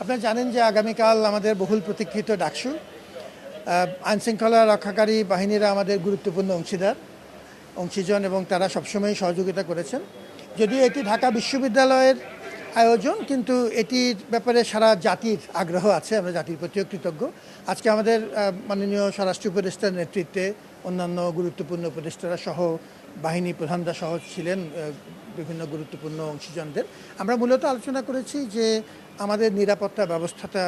আপনারা জানেন যে আগামীকাল আমাদের বহুল প্রতীক্ষিত ডাকসু। আইনশৃঙ্খলা রক্ষাকারী বাহিনীরা আমাদের গুরুত্বপূর্ণ অংশীজন এবং তারা সবসময় সহযোগিতা করেছেন। যদিও এটি ঢাকা বিশ্ববিদ্যালয়ের আয়োজন, কিন্তু এটির ব্যাপারে সারা জাতির আগ্রহ আছে। আমরা জাতির প্রতিও কৃতজ্ঞ। আজকে আমাদের মাননীয় স্বরাষ্ট্র উপদেষ্টার নেতৃত্বে অন্যান্য গুরুত্বপূর্ণ উপদেষ্টারা সহ বাহিনী প্রধানরা সহ ছিলেন, বিভিন্ন গুরুত্বপূর্ণ অংশীজনদের। আমরা মূলত আলোচনা করেছি যে আমাদের নিরাপত্তা ব্যবস্থাটা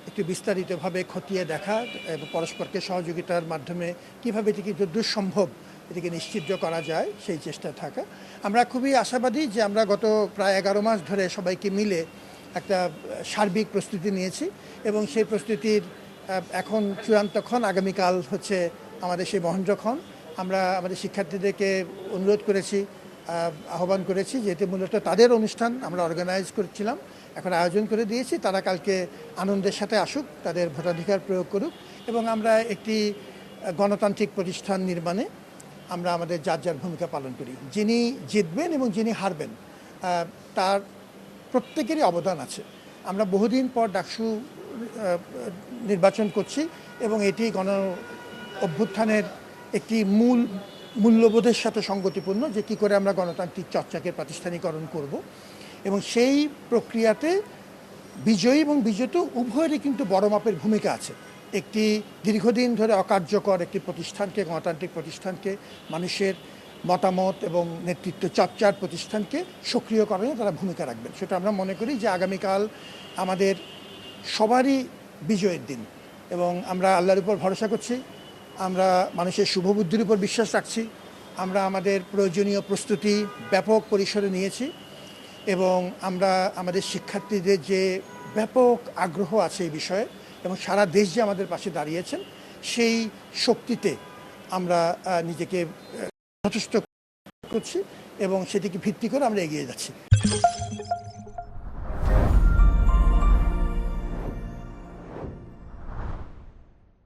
একটু বিস্তারিতভাবে খতিয়ে দেখা এবং পরস্পরকে সহযোগিতার মাধ্যমে কীভাবে এটিকে যতদূর সম্ভব এটিকে নিশ্চিত করা যায় সেই চেষ্টা থাকা। আমরা খুবই আশাবাদী যে আমরা গত প্রায় 11 মাস ধরে সবাইকে মিলে একটা সার্বিক প্রস্তুতি নিয়েছি এবং সেই প্রস্তুতির এখন চূড়ান্তক্ষণ আগামীকাল হচ্ছে আমাদের সেই মহেন্দ্রক্ষণ। আমরা আমাদের শিক্ষার্থীদেরকে অনুরোধ করেছি, আহ্বান করেছি যে এটি মূলত তাদের অনুষ্ঠান আমরা অর্গানাইজ করছিলাম, এখন আয়োজন করে দিয়েছি। তারা কালকে আনন্দের সাথে আসুক, তাদের ভোটাধিকার প্রয়োগ করুক এবং আমরা একটি গণতান্ত্রিক প্রতিষ্ঠান নির্মাণে আমরা আমাদের যার যার ভূমিকা পালন করি। যিনি জিতবেন এবং যিনি হারবেন তার প্রত্যেকেরই অবদান আছে। আমরা বহুদিন পর ডাকসু নির্বাচন করছি এবং এটি গণ অভ্যুত্থানের একটি মূল্যবোধের সাথে সঙ্গতিপূর্ণ যে কী করে আমরা গণতান্ত্রিক চর্চাকে প্রাতিষ্ঠানিকরণ করব এবং সেই প্রক্রিয়াতে বিজয়ী এবং বিজেতা উভয়েরই কিন্তু বড় মাপের ভূমিকা আছে। একটি দীর্ঘদিন ধরে অকার্যকর একটি প্রতিষ্ঠানকে, গণতান্ত্রিক প্রতিষ্ঠানকে, মানুষের মতামত এবং নেতৃত্ব চর্চার প্রতিষ্ঠানকে সক্রিয়করণে তারা ভূমিকা রাখবেন। সেটা আমরা মনে করি যে আগামীকাল আমাদের সবারই বিজয়ের দিন এবং আমরা আল্লাহর উপর ভরসা করছি, আমরা মানুষের শুভবুদ্ধির উপর বিশ্বাস রাখছি। আমরা আমাদের প্রয়োজনীয় প্রস্তুতি ব্যাপক পরিসরে নিয়েছি এবং আমরা আমাদের শিক্ষার্থীদের যে ব্যাপক আগ্রহ আছে এই বিষয়ে এবং সারা দেশ যে আমাদের পাশে দাঁড়িয়েছেন সেই শক্তিতে আমরা নিজেকে যথেষ্ট করছি এবং সেটিকে ভিত্তি করে আমরা এগিয়ে যাচ্ছি।